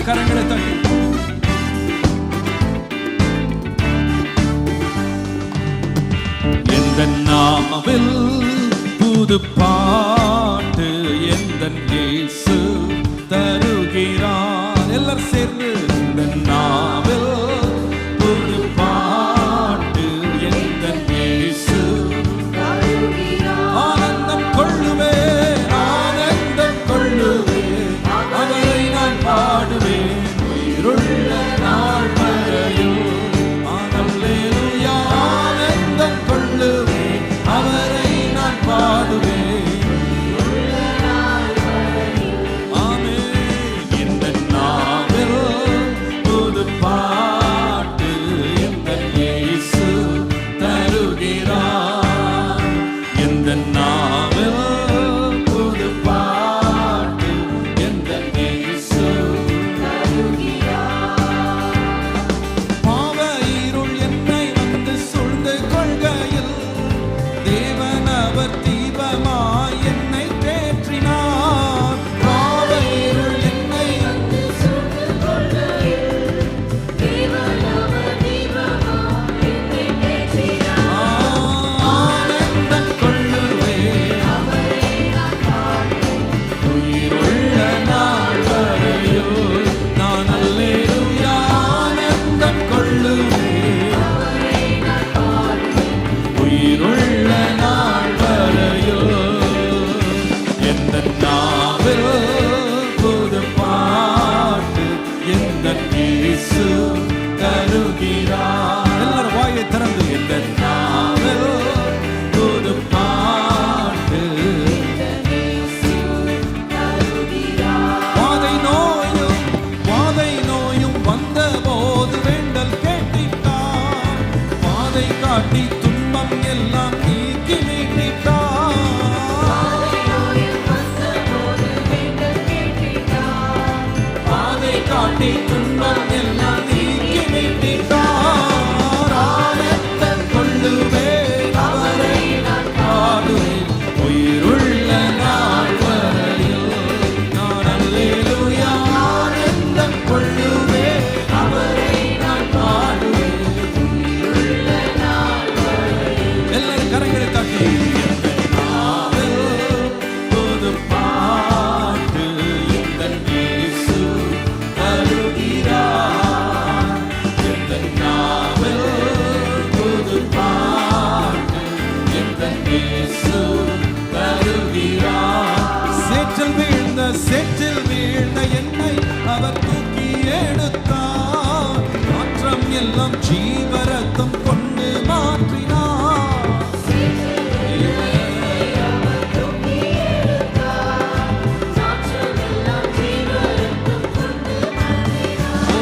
எல்லாரும் கரங்களை தட்டி எந்த நாமவில் புது பாட்டு எந்த இயேசு தருகிறார். எல்லாரும் சேர்ந்து இந்த நாவில் புது பாட்டு எந்த இயேசு ஆனந்தம் கொள்ளுவேன், ஆனந்தம் கொள்ளுவேன், அவரை நான் பாடுவேன் உயிருள்ள நாள் வரையில். அல்லேலூயா, ஆனந்தம் கொள்ளுவேன், அவரை நான் பாடுவேன். ஆமென். இந்த நாவில் புது பாட்டு எந்த இயேசு தருகிறார். இந்த நாவில் புது பாட்டு எந்த இயேசு பாவ இருள் என்னை வந்து சூழ்ந்து கொள்கையில் தேவன் அவர் தீபமாய் என்னை தேற்றினார். பாவ இருள் என்னை வந்து சூழ்ந்து கொள்கையில் தேவன் அவர் தீபமாய் என்னை தேற்றினார். ஆனந்தம் கொள்ளுவேன், அவரை நான் பாடுவேன் உயிருள்ள நாள் வரையில். நான் அல்லேலூயா, ஆனந்தம் கொள்ளுவேன், அவரை நான் பாடுவேன் உயிருள்ள நாள் வரையில். எந்த நாவில் புது பாட்டு எந்த இயேசு தருகிறார். எல்லாரும் வாயை திறந்து எந்த நாவில் புது பாட்டு வாதை நோயும் வந்தபோது வேண்டல் கேட்டிட்டார். பாதை காட்டி துன்பம் எல்லாம் நீக்கி மீட்டிட்டார். பாதை காட்டி துன்பம் எல்லாம் நீக்கி மீட்டிட்டார். ஆனந்தம் கொள்ளுவேன், அவரை நான் பாடுவேன் உயிருள்ள நாள் வரையில். நான் அல்லேலூயா, ஆனந்தம் கொள்ளுவேன், அவரை நான் பாடுவேன் உயிருள்ள நாள் வரையில். எல்லாரும் கரங்களை தட்டி எந்த நாவில் புது பாட்டு எந்த இயேசு தருகிறார். எந்த நாவில் புது பாட்டு எந்த இயேசு தருகிறார். சேற்றில் வீழ்ந்த என்னை அவர் தூக்கி எடுத்தார். மாற்றம் எல்லாம் ஜீவரத்தம் கொண்டு மாற்றினார். ஓ,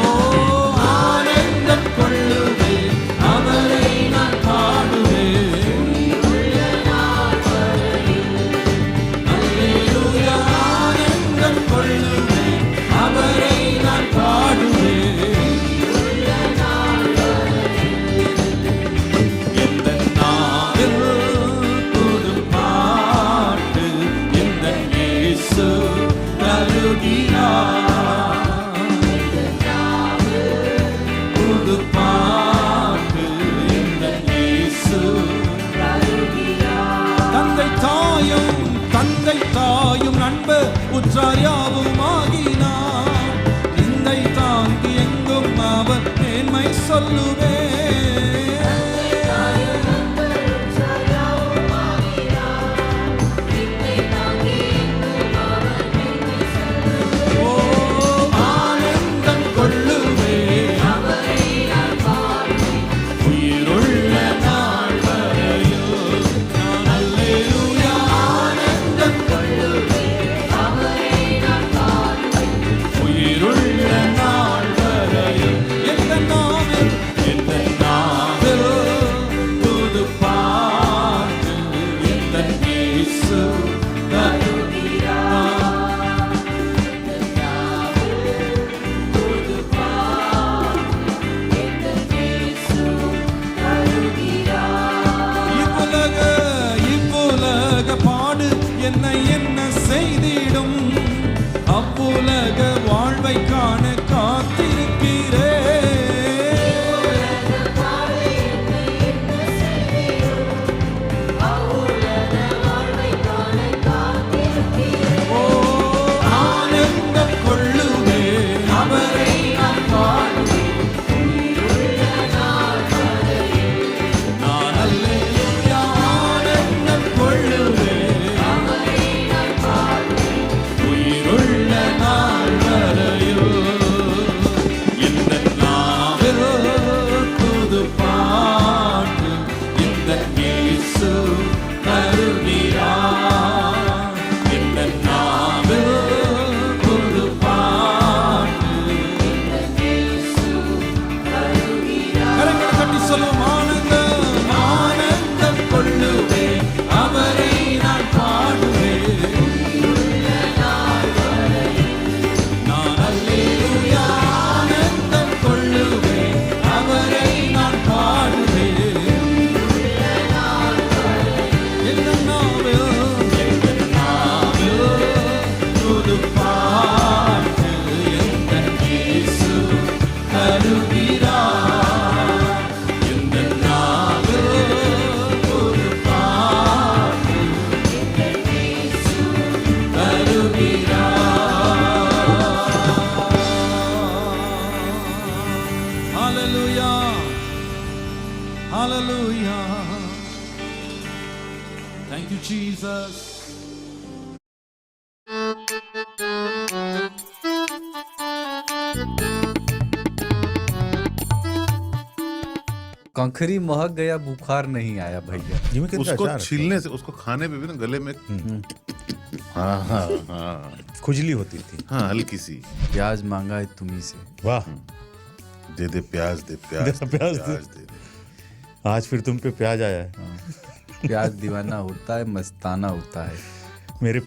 ஆனந்தம் கொள்ளுவேன், அவரை நான் பாடுவேன் அல்லேலூயா, ஆனந்தம் கொள்ளுவேன், அவரை நான் பாடுவேன். எந்த நாவில் புது பாட்டு எந்த இயேசு தருகிறார். புது பாட்டு எந்த இயேசு தந்தை தாயும் நண்பர் உற்றார் யாவும் ஆகினார். நிந்தை தாங்கி எங்கும் அவர் மேன்மை சொல்லுவேன். ஓ, ஆனந்தம் கொள்ளுவேன், அவரை நான் பாடுவேன் உயிருள்ள நாள் வரையில். நான் அல்லேலூயா, ஆனந்தம் கொள்ளுவேன், அவரை நான் பாடுவேன் உயிருள்ள நாள் வரையில். எந்த நாவில் எந்த Thank you, Jesus. कंखरी महक गया, बुखार नहीं आया भैया। ये में कितना उसको अचार छीलने से, उसको खाने पे भी ना गले में हाँ हाँ हाँ खुजली होती थी। हाँ हल्की सी। प्याज मांगा है तुम्ही से। वाह, दे दे प्याज, दे प्याज, दे प्याज, दे। दे दे। आज फिर तुम पे प्याज आया है। प्याज दीवाना होता है, मस्ताना होता है। मेरे